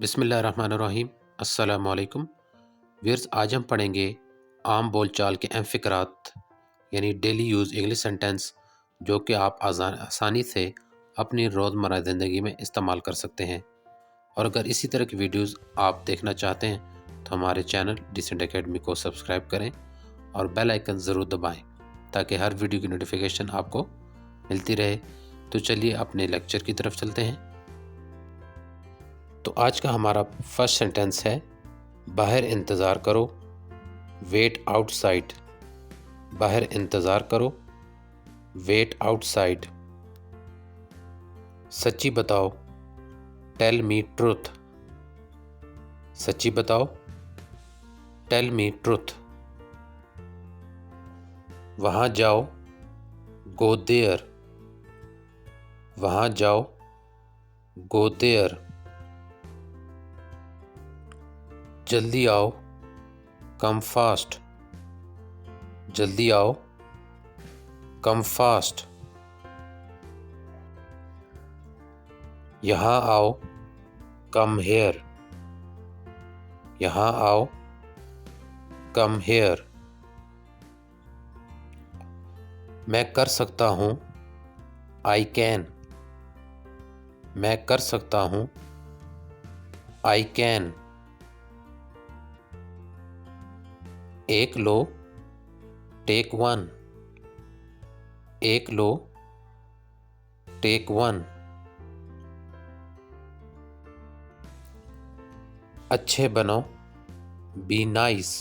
बिस्मिल्लाहिर्रहमानिर्रहीम। अस्सलामु अलैकुम व्यूअर्स, आज हम पढ़ेंगे आम बोलचाल के अहम फ़िक़रात यानी डेली यूज़ इंग्लिश सेंटेंस जो कि आप आसानी से अपनी रोज़मर्रा ज़िंदगी में इस्तेमाल कर सकते हैं। और अगर इसी तरह की वीडियोज़ आप देखना चाहते हैं तो हमारे चैनल डिसेंट एकेडमी को सब्सक्राइब करें और बेल आइकन ज़रूर दबाएं ताकि हर वीडियो की नोटिफिकेशन आपको मिलती रहे। तो चलिए अपने लेक्चर की तरफ चलते हैं। तो आज का हमारा फर्स्ट सेंटेंस है, बाहर इंतज़ार करो, वेट आउटसाइड। बाहर इंतज़ार करो, वेट आउटसाइड। सच्ची बताओ, टेल मी ट्रुथ। सच्ची बताओ, टेल मी ट्रुथ। वहाँ जाओ, गो देयर। वहाँ जाओ, गो देयर। जल्दी आओ, कम फास्ट। जल्दी आओ, कम फास्ट। यहाँ आओ, कम हेयर। यहाँ आओ, कम हेयर। मैं कर सकता हूँ, आई कैन। मैं कर सकता हूँ, आई कैन। एक लो, टेक वन। एक लो, टेक वन। अच्छे बनो, बी नाइस।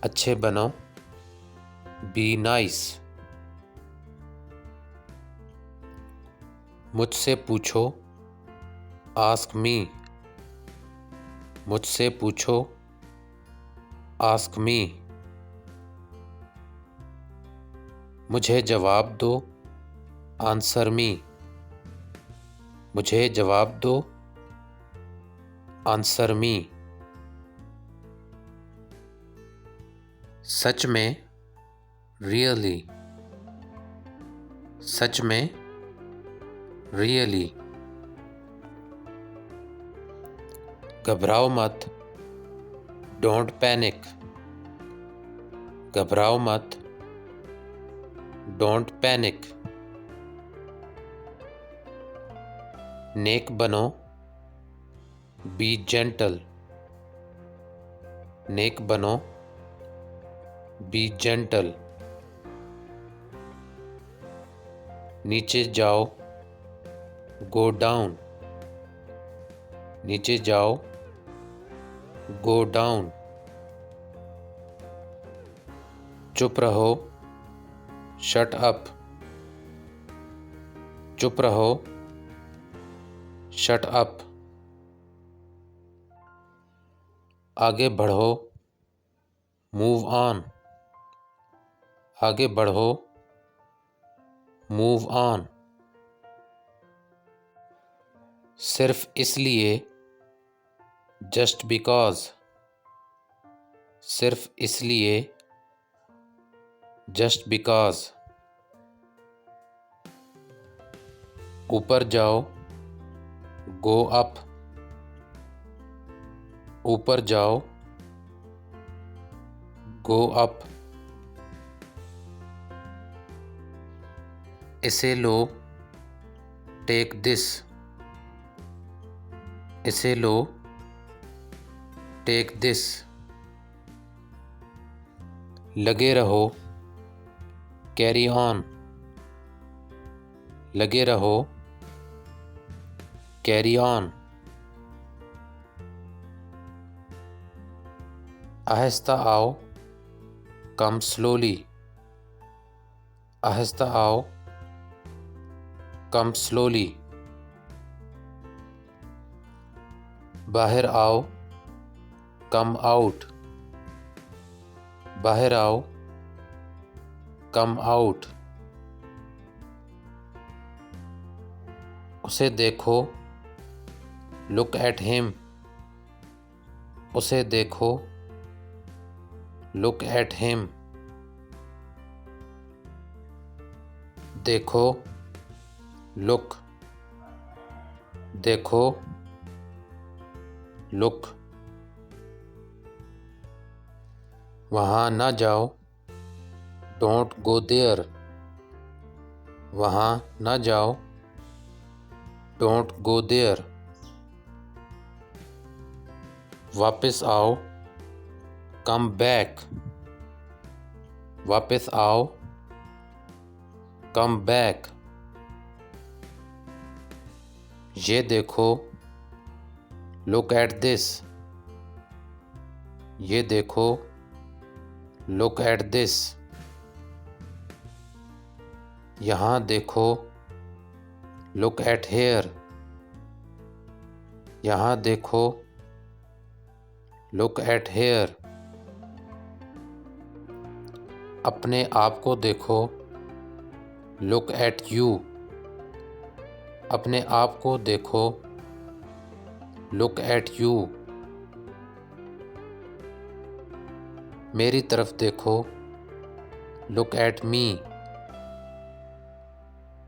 अच्छे बनो, बी नाइस। मुझसे पूछो, आस्क मी। मुझसे पूछो, आस्क मी। मुझे जवाब दो, आंसर मी। मुझे जवाब दो, आंसर मी। सच में, रियली। सच में, रियली। घबराओ मत, डोंट पैनिक। घबराओ मत, डोंट पैनिक। नेक बनो, बी जेंटल। नेक बनो, बी जेंटल। नीचे जाओ, गो डाउन। नीचे जाओ, गो डाउन। चुप रहो, शट अप। चुप रहो, शट अप। आगे बढ़ो, मूव ऑन। आगे बढ़ो, मूव ऑन। सिर्फ इसलिए, जस्ट बिकॉज। सिर्फ इसलिए, जस्ट बिकॉज। ऊपर जाओ, गो अप। ऊपर जाओ, गो अप। इसे लो, टेक दिस। इसे लो, टेक दिस। लगे रहो, कैरी ऑन। लगे रहो, कैरी ऑन। आहिस्ता आओ, कम स्लोली। आहिस्ता आओ, कम स्लोली। बाहर आओ, कम आउट। बाहर आओ, कम आउट। उसे देखो, लुक एट हिम। उसे देखो, लुक एट हिम। देखो, लुक। देखो, लुक। वहाँ ना जाओ, डोंट गो देयर। वहाँ ना जाओ, डोंट गो देयर। वापस आओ, कम बैक। वापस आओ, कम बैक। ये देखो, लुक एट दिस। ये देखो, लुक एट दिस। यहाँ देखो, लुक एट हेयर। यहाँ देखो, लुक एट हेयर। अपने आप को देखो, लुक एट यू। अपने आप को देखो, लुक एट यू। मेरी तरफ देखो, लुक एट मी।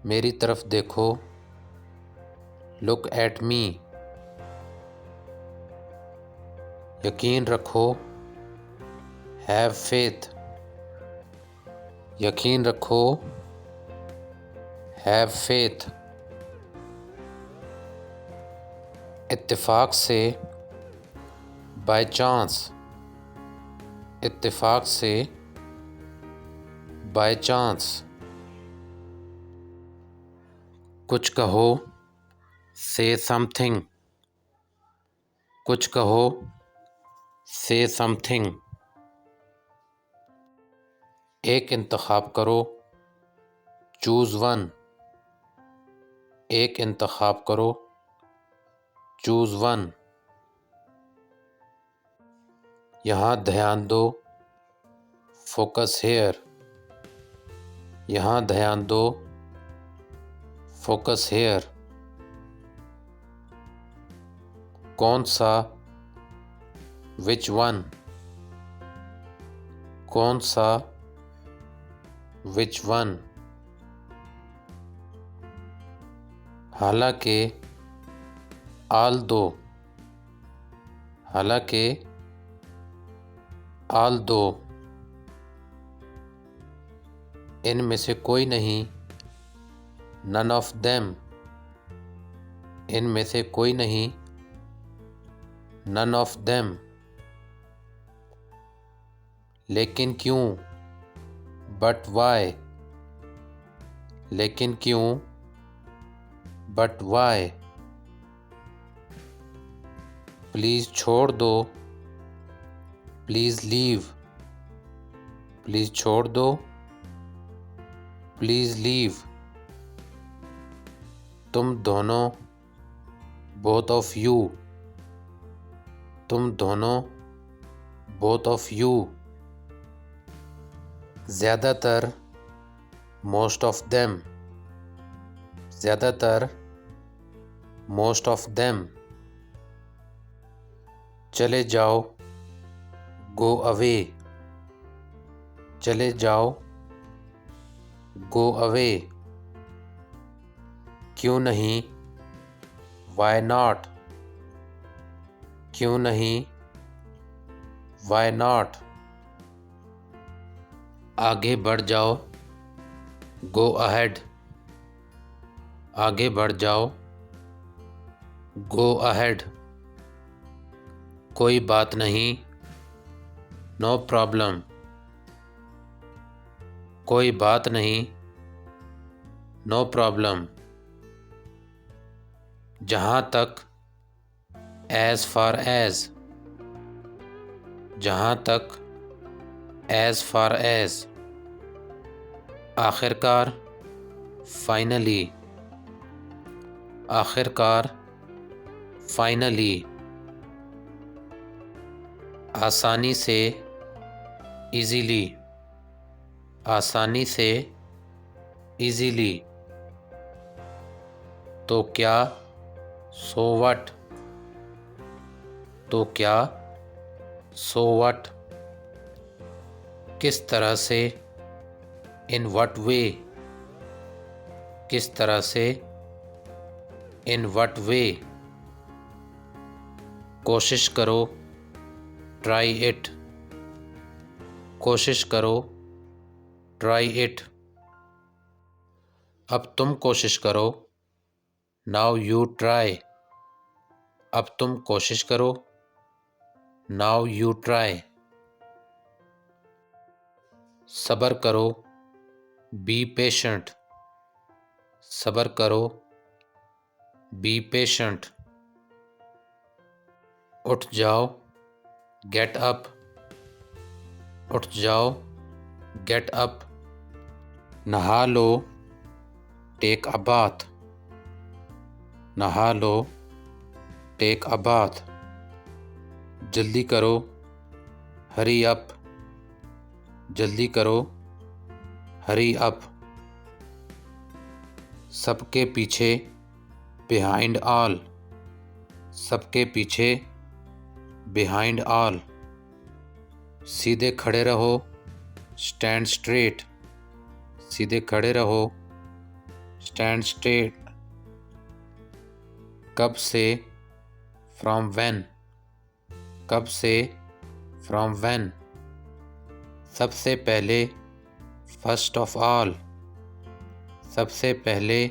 मेरी तरफ देखो, लुक एट मी। यकीन रखो, हैव फेथ। यकीन रखो, हैव फेथ। इत्तेफाक से, बाय चांस। इत्तेफाक से, बाय चांस। कुछ कहो, से समथिंग। कुछ कहो, से समथिंग। एक इंतखाब करो, चूज़ वन। एक इंतखाब करो, चूज़ वन। यहाँ ध्यान दो, फोकस हेयर। यहाँ ध्यान दो, फोकस हेयर। कौन सा, विच वन। कौन सा, विच वन। हालांकि, आल दो। हालांकि, आल दो। इनमें से कोई नहीं, नन ऑफ देम। इनमें से कोई नहीं, नन ऑफ देम। लेकिन क्यों, बट वाई। लेकिन क्यों, बट वाई। प्लीज़ छोड़ दो, प्लीज़ लीव। प्लीज़ छोड़ दो, प्लीज़ लीव। तुम दोनों, बोथ ऑफ यू। तुम दोनों, बोथ ऑफ यू। ज़्यादातर, मोस्ट ऑफ देम। ज़्यादातर, मोस्ट ऑफ देम। चले जाओ, गो अवे। चले जाओ, गो अवे। क्यों नहीं, वाई नॉट। क्यों नहीं, वाई नॉट। आगे बढ़ जाओ, गो अहेड। आगे बढ़ जाओ, गो अहेड। कोई बात नहीं, नो प्रॉब्लम। कोई बात नहीं, नो प्रॉब्लम। जहाँ तक, एज़ फार एज़। जहाँ तक, एज़ फार एज़। आखिरकार, फाइनली। आखिरकार, फाइनली। आसानी से, इजीली। आसानी से, इजीली। तो क्या, सो व्हाट। तो क्या, सो व्हाट। किस तरह से, इन व्हाट वे। किस तरह से, इन व्हाट वे। कोशिश करो, ट्राई इट। कोशिश करो, ट्राई इट। अब तुम कोशिश करो, नाउ यू ट्राई। अब तुम कोशिश करो, नाउ यू ट्राई। सब्र करो, बी पेशेंट। सब्र करो, बी पेशेंट। उठ जाओ, गेट अप। उठ जाओ, गेट अप। नहा लो, टेक अ बाथ। नहा लो, टेक अ बाथ। जल्दी करो, हरी अप। जल्दी करो, हरी अप। सबके पीछे, बिहाइंड ऑल। सबके पीछे, बिहाइंड ऑल। सीधे खड़े रहो, स्टैंड स्ट्रेट। सीधे खड़े रहो, स्टैंड स्ट्रेट। कब से, फ्रॉम व्हेन। कब से, फ्रॉम व्हेन। सबसे पहले, फर्स्ट ऑफ ऑल। सबसे पहले,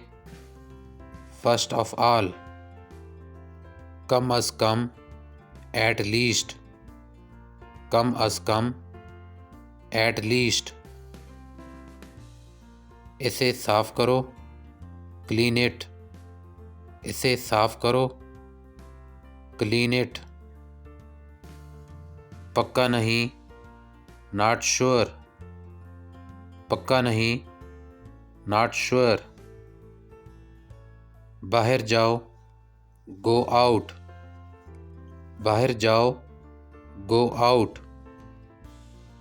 फर्स्ट ऑफ ऑल। कम अज कम, एट लीस्ट। कम अज कम, एट लीस्ट। इसे साफ करो, क्लीन इट। इसे साफ करो, क्लीन इट। पक्का नहीं, नॉट श्योर। पक्का नहीं, नॉट श्योर। बाहर जाओ, गो आउट। बाहर जाओ, गो आउट।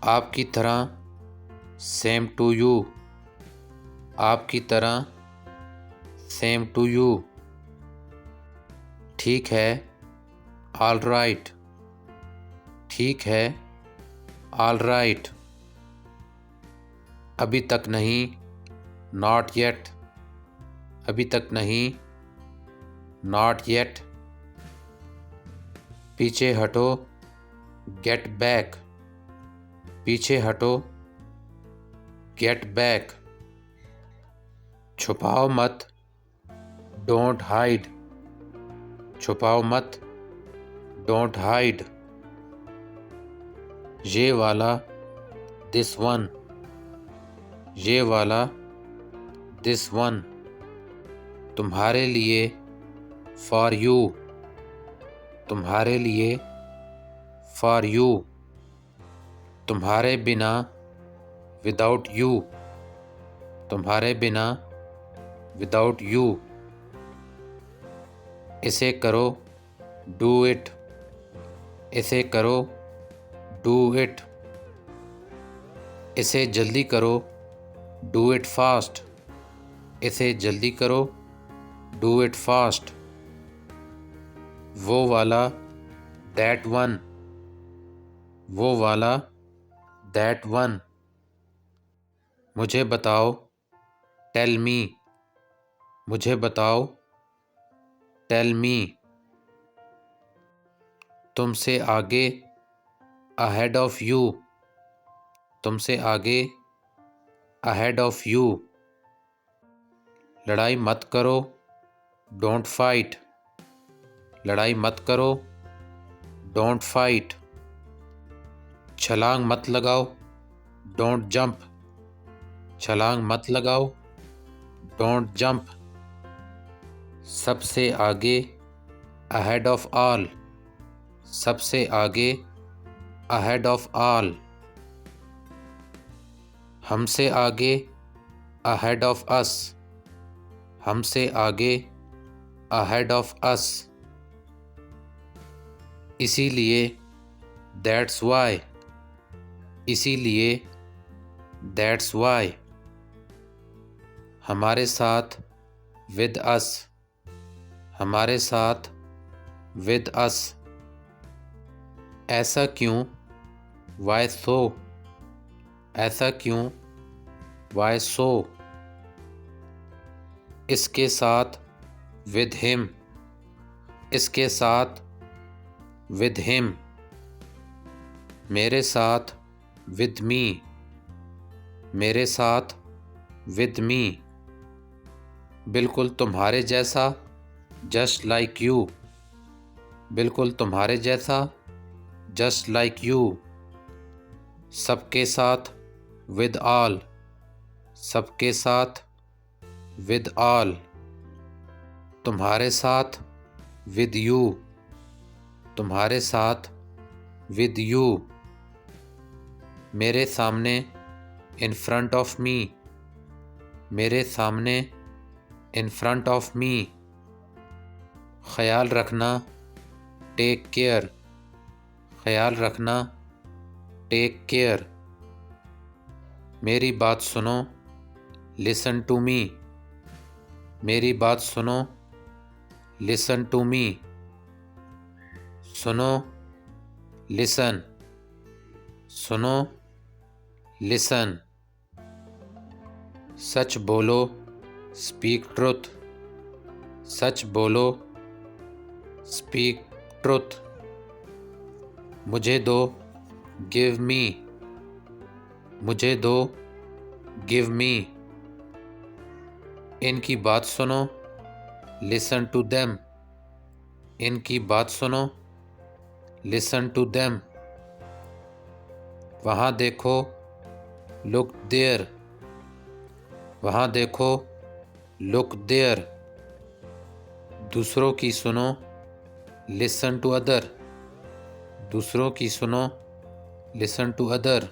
आपकी तरह, सेम टू यू। आपकी तरह, सेम टू यू। ठीक है, ऑल राइट। ठीक है, ऑल राइट। अभी तक नहीं, नॉट येट। अभी तक नहीं, नॉट येट। पीछे हटो, गेट बैक। पीछे हटो, गेट बैक। छुपाओ मत, डोंट हाइड। छुपाओ मत, डोंट हाइड। ये वाला, दिस वन। ये वाला, दिस वन। तुम्हारे लिए, फॉर यू। तुम्हारे लिए, फॉर यू। तुम्हारे बिना, विदाउट यू। तुम्हारे बिना, विदाउट यू। इसे करो, डू इट। इसे करो, डू इट। इसे जल्दी करो, डू इट फास्ट। इसे जल्दी करो, डू इट फास्ट। वो वाला, दैट वन। वो वाला, दैट वन। मुझे बताओ, टेल मी। मुझे बताओ, टेल मी। तुमसे आगे, अहेड ऑफ यू। तुमसे आगे, अहेड ऑफ यू। लड़ाई मत करो, डोंट फाइट। लड़ाई मत करो, डोंट फाइट। छलांग मत लगाओ, डोंट जंप। छलांग मत लगाओ, डोंट जंप। सबसे आगे, अहेड ऑफ ऑल। सबसे आगे, अहेड ऑफ ऑल। हमसे आगे, अहेड ऑफ अस। हमसे आगे, अहेड ऑफ अस। इसीलिए, दैट्स वाई। इसीलिए, दैट्स वाई। हमारे साथ, विद अस। हमारे साथ, विद अस। ऐसा क्यों, वाई सो। ऐसा क्यों, वाई सो। इसके साथ, विद हिम। इसके साथ, with him, मेरे साथ, with me, मेरे साथ, with me, बिल्कुल तुम्हारे जैसा, just like you, बिल्कुल तुम्हारे जैसा, just like you, सबके साथ, with all, सबके साथ, with all, तुम्हारे साथ, with you, तुम्हारे साथ, with you, मेरे सामने, in front of me, मेरे सामने, in front of me, ख्याल रखना, take care, ख्याल रखना, take care, मेरी बात सुनो, listen to me, मेरी बात सुनो, listen to me, सुनो, listen, सुनो, listen, सच बोलो, speak truth, सच बोलो, speak truth, मुझे दो, give me, मुझे दो, give me, इनकी बात सुनो, listen to them, इनकी बात सुनो, listen to them, वहाँ देखो, look there, वहाँ देखो, look there, दूसरों की सुनो, listen to other, दूसरों की सुनो, listen to other,